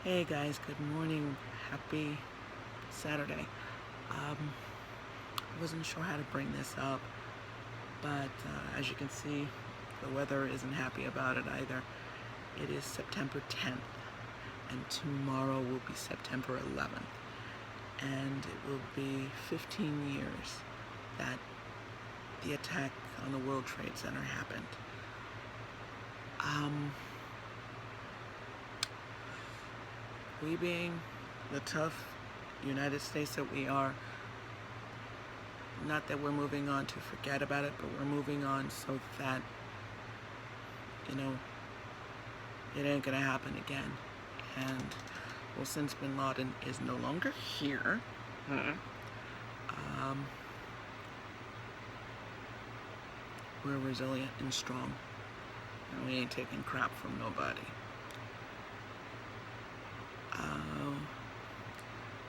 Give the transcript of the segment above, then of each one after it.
Hey guys, good morning. Happy Saturday. I wasn't sure how to bring this up, but as you can see, the weather isn't happy about it either. It is September 10th, and tomorrow will be September 11th, and it will be 15 years that the attack on the World Trade Center happened. We being the tough United States that we are, not that we're moving on to forget about it, but we're moving on so that, it ain't gonna happen again. And, well, since Bin Laden is no longer here, we're resilient and strong, and we ain't taking crap from nobody.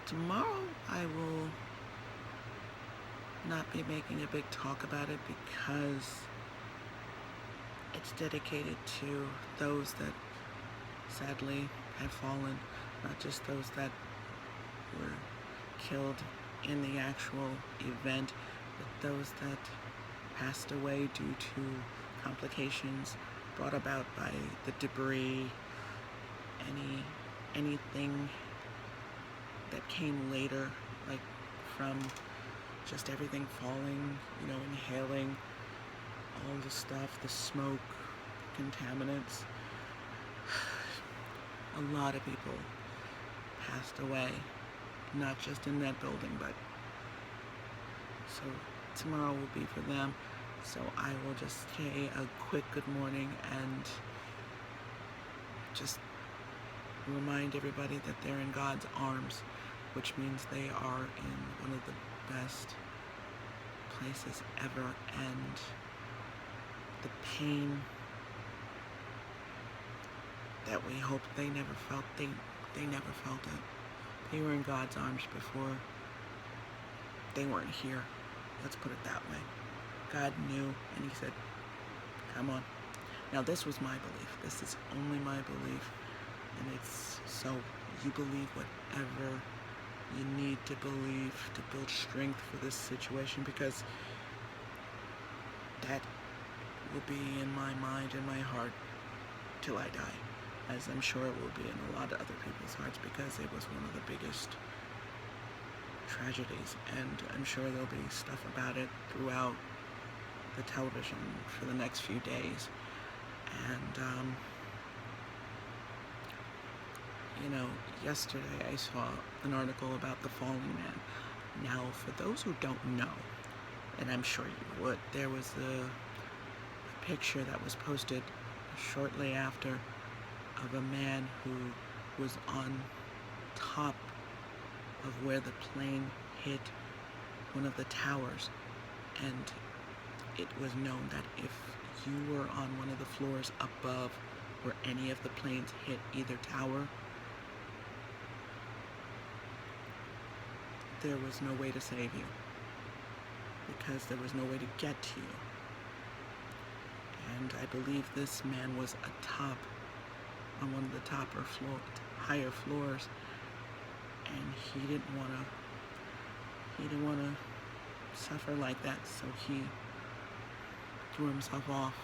Tomorrow I will not be making a big talk about it because it's dedicated to those that sadly have fallen, not just those that were killed in the actual event, but those that passed away due to complications brought about by the debris, anything that came later, like from just everything falling, inhaling all the stuff, the smoke, contaminants. A lot of people passed away, not just in that building, but so tomorrow will be for them. So I will just say a quick good morning and just remind everybody that they're in God's arms, which means they are in one of the best places ever, and the pain that we hope they never felt, they never felt it. They were in God's arms before they weren't here. Let's put it that way. God knew, and he said, come on. Now this was my belief. This is only my belief. And it's so you believe whatever you need to believe to build strength for this situation, because that will be in my mind and my heart till I die, as I'm sure it will be in a lot of other people's hearts, because it was one of the biggest tragedies, and I'm sure there'll be stuff about it throughout the television for the next few days. And yesterday I saw an article about the falling man. Now, for those who don't know, and I'm sure you would, there was a picture that was posted shortly after of a man who was on top of where the plane hit one of the towers, and it was known that if you were on one of the floors above where any of the planes hit either tower, there was no way to save you, because there was no way to get to you. And I believe this man was atop on one of the higher floors, and he didn't want to suffer like that, so he threw himself off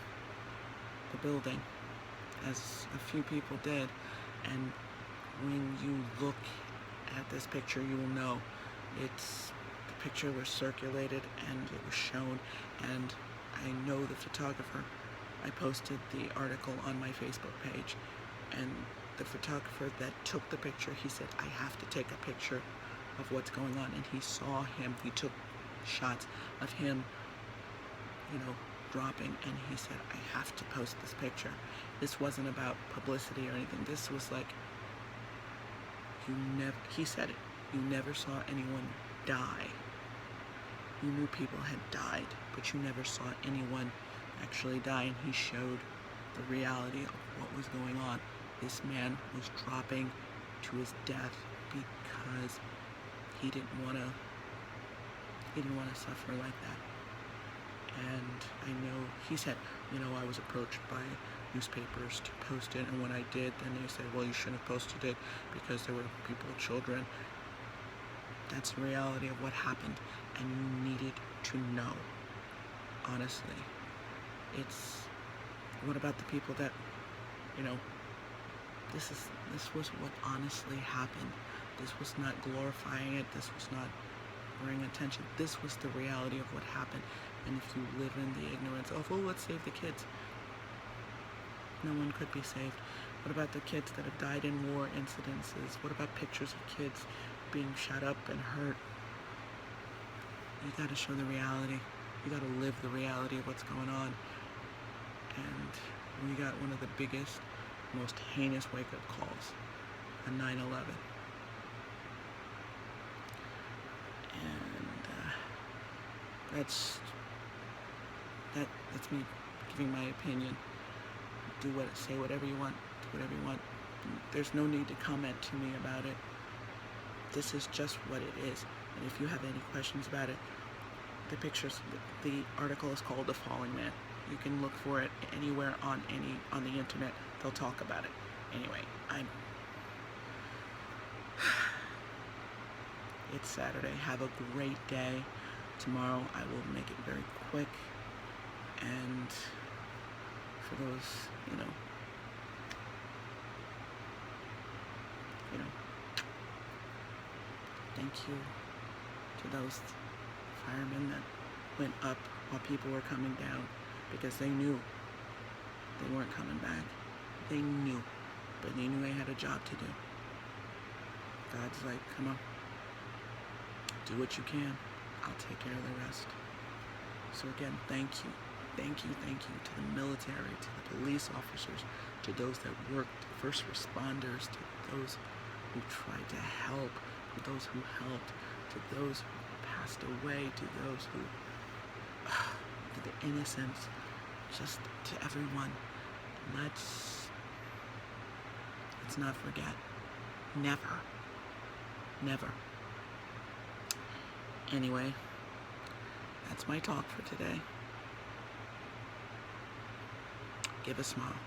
the building, as a few people did. And when you look at this picture, you will know the picture was circulated and it was shown, and I know the photographer. I posted the article on my Facebook page, and the photographer that took the picture, he said, I have to take a picture of what's going on. And he saw him, he took shots of him, dropping, and he said, I have to post this picture. This wasn't about publicity or anything. This was like, he said it, you never saw anyone die. You knew people had died, but you never saw anyone actually die. And he showed the reality of what was going on. This man was dropping to his death because he didn't want to suffer like that. And I know he said, I was approached by newspapers to post it, and when I did, then they said, well, you shouldn't have posted it because there were people, children. That's the reality of what happened, and you needed to know. Honestly, what about the people that, this was what honestly happened. This was not glorifying it. This was not bringing attention. This was the reality of what happened. And if you live in the ignorance of, oh, let's save the kids, no one could be saved. What about the kids that have died in war incidences? What about pictures of kids being shot up and hurt? You got to show the reality. You got to live the reality of what's going on. And we got one of the biggest, most heinous wake-up calls on 9/11. And that's me giving my opinion. Say whatever you want. Do whatever you want. There's no need to comment to me about it. This is just what it is. And if you have any questions about it, the article is called "The Falling Man." You can look for it anywhere on the internet. They'll talk about it. Anyway, it's Saturday. Have a great day. Tomorrow I will make it very quick. And for those, thank you to those firemen that went up while people were coming down, because they knew they weren't coming back. They knew, but they knew they had a job to do. God's like, come on, do what you can. I'll take care of the rest. So again, thank you to the military, to the police officers, to those that worked, first responders, to those who tried to help, to those who helped, to those who passed away, to those who, to the innocents, just to everyone. Let's not forget. Never. Anyway, that's my talk for today. Give a smile.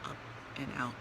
Up and out.